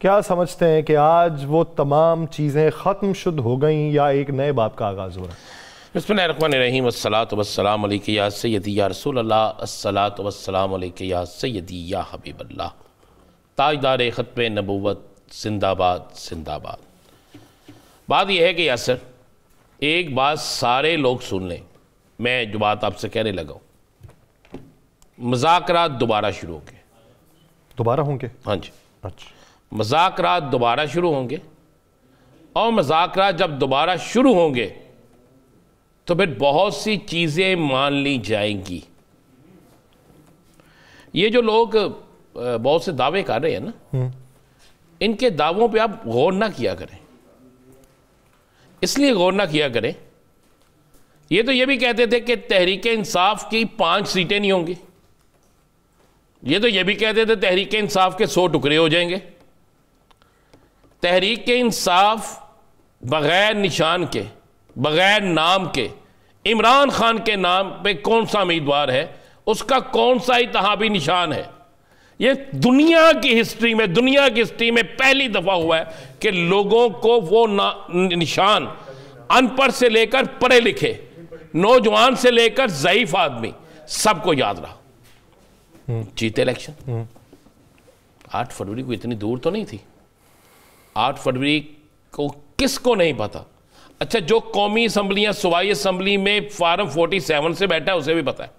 क्या समझते हैं कि आज वो तमाम चीज़ें ख़त्म शुद्ध हो गई या एक नए बाब का आगाज़ हो रहा है? बिस्मिल्लाहिर्रहमानिर्रहीम अस्सलातु वस्सलामु अलैका या सय्यदी या रसूल अल्लाह, अस्सलातु वस्सलामु अलैका या सय्यदी या हबीब अल्लाह। ताजदार ख़त्म नबूवत जिंदाबाद जिंदाबाद। बात यह है कि यासर, एक बात सारे लोग सुन लें, मैं जो बात आपसे कहने लगा हूँ, मुज़ाकरात दोबारा शुरू होंगे। दोबारा होंगे? हाँ जी, अच्छा। मुज़ाकरात दोबारा शुरू होंगे, और मुज़ाकरात जब दोबारा शुरू होंगे तो फिर बहुत सी चीज़ें मान ली जाएंगी। ये जो लोग बहुत से दावे कर रहे हैं ना, इनके दावों पे आप गौर ना किया करें। इसलिए गौर ना किया करें, ये तो ये भी कहते थे कि तहरीक इंसाफ की 5 सीटें नहीं होंगी। ये तो ये भी कहते थे तहरीक इंसाफ के 100 टुकड़े हो जाएंगे। तहरीक इंसाफ बगैर निशान के, बगैर नाम के, इमरान खान के नाम पे कौन सा उम्मीदवार है, उसका कौन सा इत्तेहादी निशान है। ये दुनिया की हिस्ट्री में पहली दफा हुआ है कि लोगों को वो निशान, अनपढ़ से लेकर पढ़े लिखे, नौजवान से लेकर ज़ईफ आदमी, सबको याद रहा। जीते इलेक्शन। 8 फरवरी को इतनी दूर तो नहीं थी। 8 फरवरी को किसको नहीं पता? अच्छा, जो कौमी असम्बलियां, सूबाई असम्बली में फार्म 47 से बैठा है उसे भी पता है,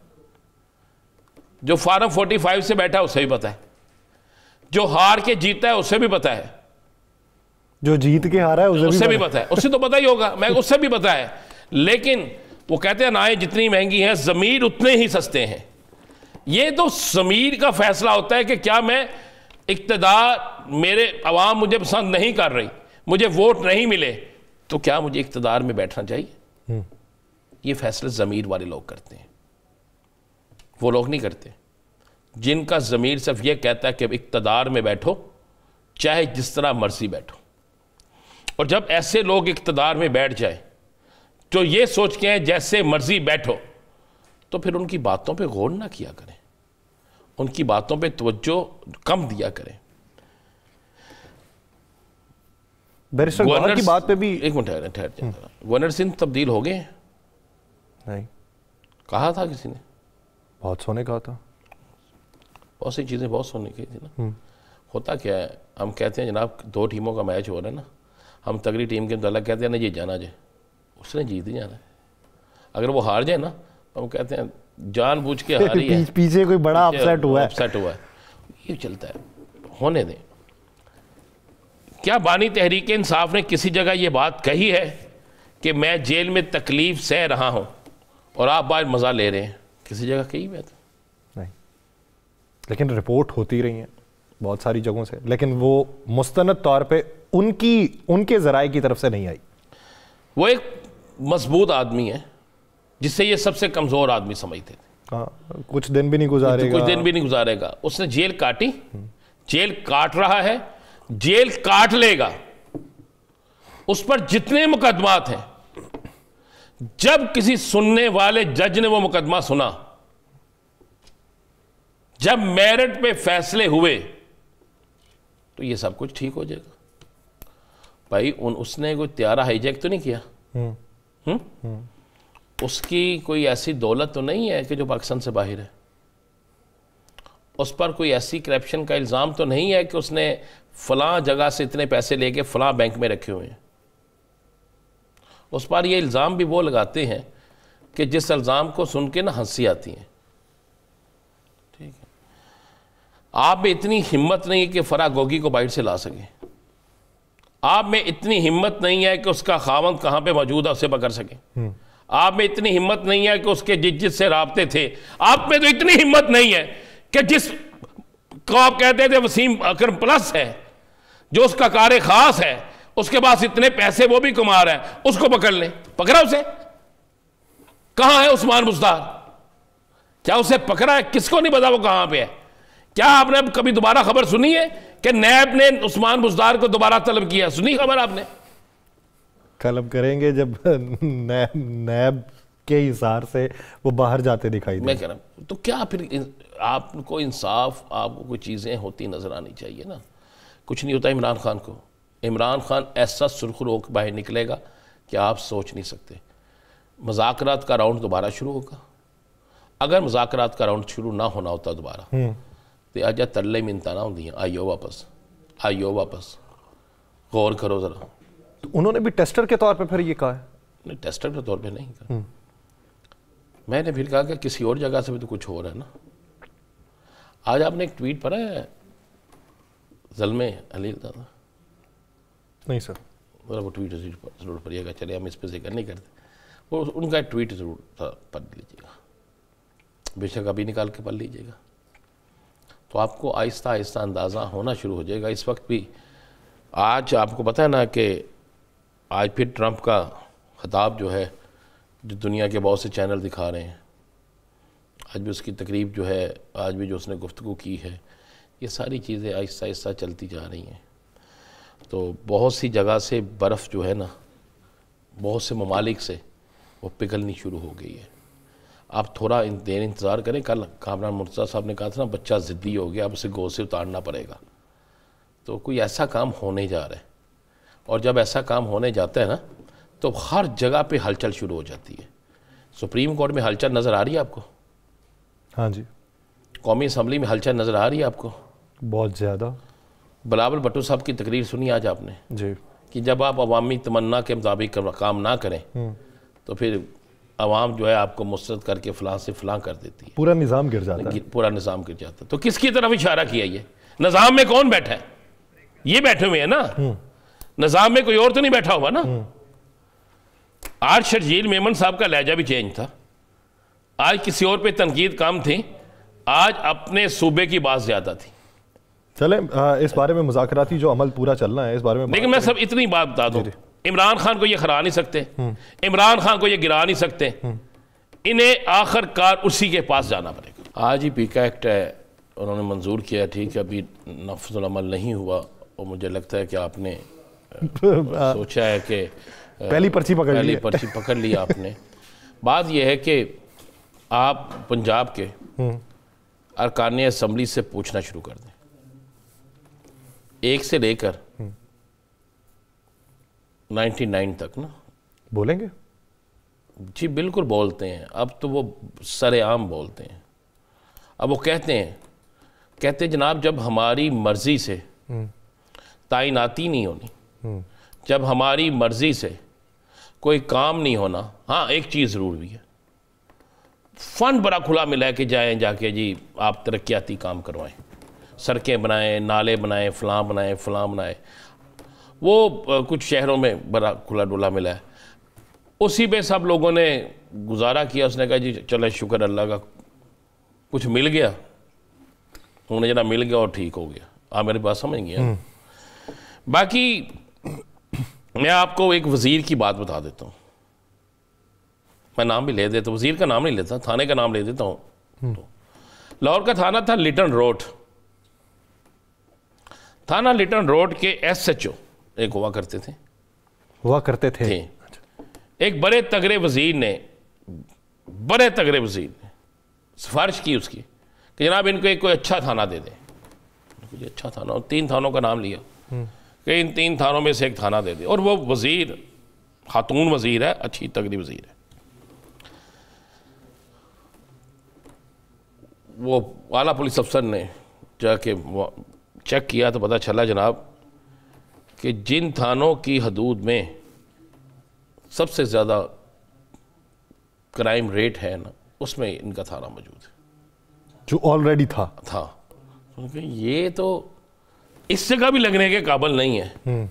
जो फार्म 45 से बैठा है उसे भी पता है, जो हार के जीता है उसे भी पता है, जो जीत के हारा है उसे भी पता है। उसे तो पता ही होगा, मैं उससे भी पता है। लेकिन वो कहते हैं नाएं जितनी महंगी हैं ज़मीर उतने ही सस्ते हैं। ये तो ज़मीर का फैसला होता है कि क्या मैं इक़्तिदार, मेरे अवाम मुझे पसंद नहीं कर रही, मुझे वोट नहीं मिले, तो क्या मुझे इक़्तिदार में बैठना चाहिए? ये फैसले ज़मीर वाले लोग करते हैं, वो लोग नहीं करते जिनका ज़मीर सिर्फ ये कहता है कि इक़्तिदार में बैठो, चाहे जिस तरह मर्जी बैठो। और जब ऐसे लोग इक़्तिदार में बैठ जाए तो ये सोच के हैं जैसे मर्जी बैठो, तो फिर उनकी बातों पे गौर ना किया करें, उनकी बातों पे तवज्जो कम दिया करें। बैरिस्टर गौहर की बात पे भी एक मिनट ठहर जाए। गवर्नर सिंध तब्दील हो गए हैं? नहीं, कहा था किसी ने, बहुत सोने कहा था, बहुत सी चीज़ें बहुत सोने की थी ना। होता क्या है, हम कहते हैं जनाब 2 टीमों का मैच हो रहा है ना, हम तगड़ी टीम के मतलब कहते हैं ना ये जाना जाए, उसने जीत ही जाना है। अगर वो हार जाए ना तो हम कहते हैं जानबूझ के हारी है, पीछे कोई बड़ा अपसेट हुआ है। ये चलता है, होने दें। क्या बानी तहरीक इंसाफ ने किसी जगह ये बात कही है कि मैं जेल में तकलीफ सह रहा हूं और आप बाहर मज़ा ले रहे हैं? किसी जगह कही बात नहीं, लेकिन रिपोर्ट होती रही है बहुत सारी जगहों से, लेकिन वो मुस्तनद तौर पे उनके ज़राए की तरफ से नहीं आई। वो एक मजबूत आदमी है जिससे ये सबसे कमज़ोर आदमी समझते थे। हाँ, कुछ दिन भी नहीं गुजारेगा, उसने जेल काटी, जेल काट रहा है, जेल काट लेगा। उस पर जितने मुकदमात हैं, जब किसी सुनने वाले जज ने वो मुकदमा सुना, जब मेरिट पे फैसले हुए, तो ये सब कुछ ठीक हो जाएगा। भाई उसने कोई त्यारा हाईजैक तो नहीं किया। उसकी कोई ऐसी दौलत तो नहीं है कि जो पाकिस्तान से बाहर है। उस पर कोई ऐसी करप्शन का इल्ज़ाम तो नहीं है कि उसने फलां जगह से इतने पैसे लेके फलां बैंक में रखे हुए हैं। उस पर ये इल्ज़ाम भी वो लगाते हैं कि जिस इल्ज़ाम को सुन के ना हंसी आती है। ठीक है, आप में इतनी हिम्मत नहीं है कि फराह गोगी को बाहर से ला सके। आप में इतनी हिम्मत नहीं है कि उसका खावंद कहाँ पे मौजूद है उसे पकड़ सके। आप में इतनी हिम्मत नहीं है कि उसके जिस से राब्ते थे। आप में तो इतनी हिम्मत नहीं है कि जिस को आप कहते थे वसीम अकरम प्लस है, जो उसका कार खास है, उसके पास इतने पैसे वो भी कमा रहा है, उसको पकड़ लें। पकड़ा उसे? कहां है उस्मान बुज़दार? क्या उसे पकड़ा है? किसको नहीं पता वो कहां पे है? क्या आपने अब कभी दोबारा खबर सुनी है कि नैब ने उस्मान बुज़दार को दोबारा तलब किया? सुनी खबर आपने? तलब करेंगे जब नैब के हिसार से वो बाहर जाते दिखाई दे। मैं कह रहा हूं, तो क्या फिर आपको इंसाफ, आपको कोई चीज़ें होती नजर आनी चाहिए ना। कुछ नहीं होता इमरान खान को। इमरान खान ऐसा सुरखरू होकर बाहर निकलेगा कि आप सोच नहीं सकते। मुज़ाकरात का राउंड दोबारा शुरू होगा। अगर मुज़ाकरात का राउंड शुरू ना होना होता दोबारा तो अज तरले मिनता ना होंदियां, आइयो वापस, गौर करो ज़रा। तो उन्होंने भी टेस्टर के तौर पे फिर ये कहा है? नहीं, टेस्टर के तौर पे नहीं कहा। मैंने फिर कहा कि किसी और जगह से भी तो कुछ हो रहा है ना। आज आपने एक ट्वीट पढ़ा है ज़ल्मे अली दादा? नहीं सर। वो ट्वीट ज़रूर पढ़िएगा, चले हम इस पर जिक्र नहीं करते। वो उनका ट्वीट ज़रूर पढ़ लीजिएगा, बेशक अभी निकाल के पढ़ लीजिएगा, तो आपको आहिस्ता आहिस्ता अंदाज़ा होना शुरू हो जाएगा। इस वक्त भी आज आपको पता है ना कि आज फिर ट्रंप का खिताब जो है, जो दुनिया के बहुत से चैनल दिखा रहे हैं, आज भी उसकी तकरीब जो है, आज भी जो उसने गुफ्तगू की है, ये सारी चीज़ें आहिस्ता आहिस्ता चलती जा रही हैं। तो बहुत सी जगह से बर्फ़ जो है ना, बहुत से ममालिक से वो पिघलनी शुरू हो गई है। आप थोड़ा देर इंतज़ार करें। कल कामरान मुर्तज़ा साहब ने कहा था ना, बच्चा ज़िद्दी हो गया, अब उसे गोद से उतारना पड़ेगा। तो कोई ऐसा काम होने जा रहा है, और जब ऐसा काम होने जाता है ना, तो हर जगह पे हलचल शुरू हो जाती है। सुप्रीम कोर्ट में हलचल नज़र आ रही है आपको? हाँ जी। कौमी असम्बली में हलचल नज़र आ रही है आपको? बहुत ज़्यादा। बिलावल भुट्टो साहब की तकरीर सुनी आज आपने जी, कि जब आप अवामी तमन्ना के मुताबिक काम ना करें तो फिर अवाम जो है आपको मुस्तरद करके फ़लाँ से फ़लाँ कर देती है, पूरा निज़ाम गिर जाता है। पूरा निज़ाम गिर जाता है। तो किसकी तरफ इशारा किया? ये निज़ाम में कौन बैठा है? ये बैठे हुए हैं ना, निज़ाम में कोई और तो नहीं बैठा हुआ ना। आज शर्जील मेमन साहब का लहजा भी चेंज था, आज किसी और पे तनकीद कम थी, आज अपने सूबे की बात ज़्यादा थी। चले इस बारे में मुज़ाकराती जो अमल पूरा चलना है, इस बारे में लेकिन मैं सब इतनी बात बता दूं, इमरान खान को ये हरा नहीं सकते, इमरान खान को ये गिरा नहीं सकते, इन्हें आखिरकार उसी के पास जाना पड़ेगा। आज ही पीका एक्ट है, उन्होंने मंजूर किया, ठीक है, अभी नफ्ज़ुल अमल नहीं हुआ, और मुझे लगता है कि आपने सोचा है कि पहली पर्ची पकड़ ली आपने। बात यह है कि आप पंजाब के अरकान असम्बली से पूछना शुरू कर दें, 1 से लेकर 99 तक ना। बोलेंगे जी बिल्कुल बोलते हैं, अब तो वो सरेआम बोलते हैं। अब वो कहते हैं जनाब, जब हमारी मर्ज़ी से तैनाती नहीं होनी, जब हमारी मर्ज़ी से कोई काम नहीं होना, हाँ एक चीज़ ज़रूर भी है, फ़ंड बड़ा खुला मिला है कि जाके जी आप तरक्याती काम करवाएं, सड़कें बनाएं, नाले बनाएं, फ़लाँ बनाएं। वो कुछ शहरों में बड़ा खुला डुला मिला है, उसी पे सब लोगों ने गुजारा किया। उसने कहा जी चलो शुक्र अल्लाह का, कुछ मिल गया, उन्हें जरा मिल गया और ठीक हो गया। आप मेरी बात समझ गए? बाकी मैं आपको एक वज़ीर की बात बता देता हूँ, मैं नाम भी ले देता हूँ, वज़ीर का नाम नहीं लेता, थाने का नाम ले देता हूँ। तो लाहौर का थाना था लिटन रोड, थाना लिटन रोड के SHO एक हुआ करते थे। एक बड़े तगड़े वज़ीर ने सिफारिश की उसकी कि जनाब इनको एक कोई अच्छा थाना दे दें। अच्छा थाना, 3 थानों का नाम लिया कि इन 3 थानों में से एक थाना दे दे, और वो वज़ीर खातून वज़ीर है, अच्छी तगड़ी वज़ीर है। वो आला पुलिस अफसर ने जाके चेक किया तो पता चला जनाब कि जिन थानों की हदूद में सबसे ज़्यादा क्राइम रेट है ना, उसमें इनका थाना मौजूद है, जो ऑलरेडी था। क्योंकि ये तो इस जगह भी लगने के काबिल नहीं है,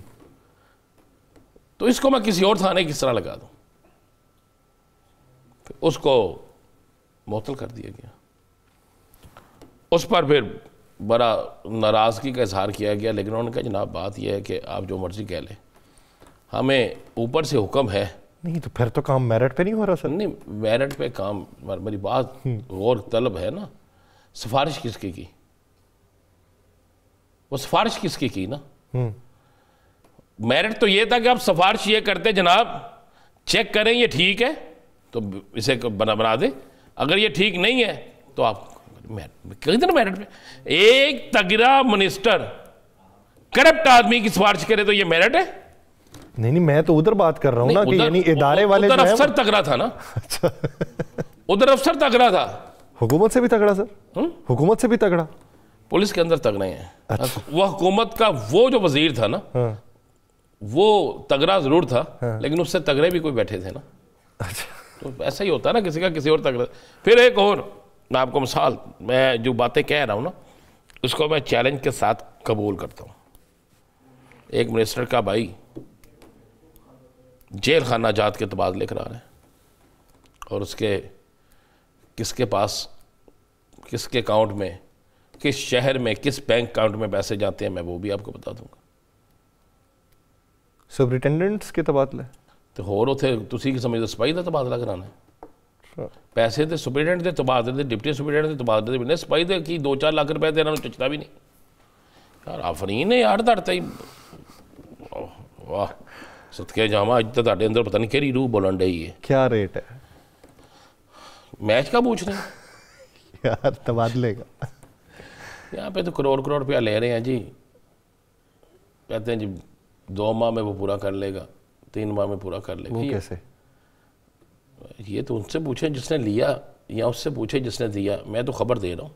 तो इसको मैं किसी और थाने किस तरह लगा दूं? उसको मुअत्तल कर दिया गया। उस पर फिर बड़ा नाराज़गी का इजहार किया गया, लेकिन उन्होंने कहा जनाब बात यह है कि आप जो मर्ज़ी कह लें, हमें ऊपर से हुक्म है। नहीं तो फिर तो काम मेरिट पे नहीं हो रहा सर। नहीं, मेरिट पे काम, मेरी बात गौर तलब है ना। सिफारिश किसकी की? वो सिफारिश किसकी की ना? मेरिट तो ये था कि आप सिफारिश ये करते जनाब चेक करें ये ठीक है तो इसे बना दे, अगर ये ठीक नहीं है तो आप किधर मेरिट पे। एक तगड़ा मिनिस्टर करप्ट आदमी की सिफारिश करे तो ये मेरिट है? नहीं, मैं तो उधर बात कर रहा हूँ ना कि यानी इदारे वाले उधर जो हैं अफसर तगड़ा था ना। अच्छा उधर अफसर तगड़ा था, हुकूमत से भी तगड़ा सर, हुकूमत से भी तगड़ा, पुलिस के अंदर तगड़े हैं। अच्छा। वह हुकूमत का वो जो वजीर था ना, हाँ। वो तगड़ा जरूर था, हाँ। लेकिन उससे तगड़े भी कोई बैठे थे ना। अच्छा तो ऐसा ही होता है ना, किसी का किसी और तगड़ा। फिर एक और मैं आपको मिसाल, मैं जो बातें कह रहा हूँ ना, उसको मैं चैलेंज के साथ कबूल करता हूँ। एक मिनिस्टर का भाई जेल खाना जात के तबादले करा रहे हैं, और उसके किसके पास, किसके अकाउंट में, किस शहर में, किस बैंक अकाउंट में पैसे जाते हैं, मैं वो भी आपको बता दूंगा। सुपरिटेंडेंट्स के तबादले तो होर उथे तुसी की समझदे सिपाही का तबादला कराना है? पैसे तो सुपरिटेंडेंट के तबादले दे, डिप्टी सुपरिटेंडेंट के तबादले दे, सिपाही दे की 2-4 लाख रुपए तो इन्होंने चचता भी नहीं यार। आफरीन है यार धड़ता ही, वाह सदके जावा। अज तो ਤੁਹਾਡੇ अंदर पता नहीं केड़ी रूह बोलन डई है। क्या रेट है मैच का पूछ रहे हैं यार तबादले का? यहाँ पे तो करोड़ करोड़ रुपया ले रहे हैं जी। कहते हैं जी 2 माह में वो पूरा कर लेगा, 3 माह में पूरा कर लेगा। वो कैसे? ये तो उनसे पूछे जिसने लिया, या उससे पूछे जिसने दिया। मैं तो खबर दे रहा हूँ।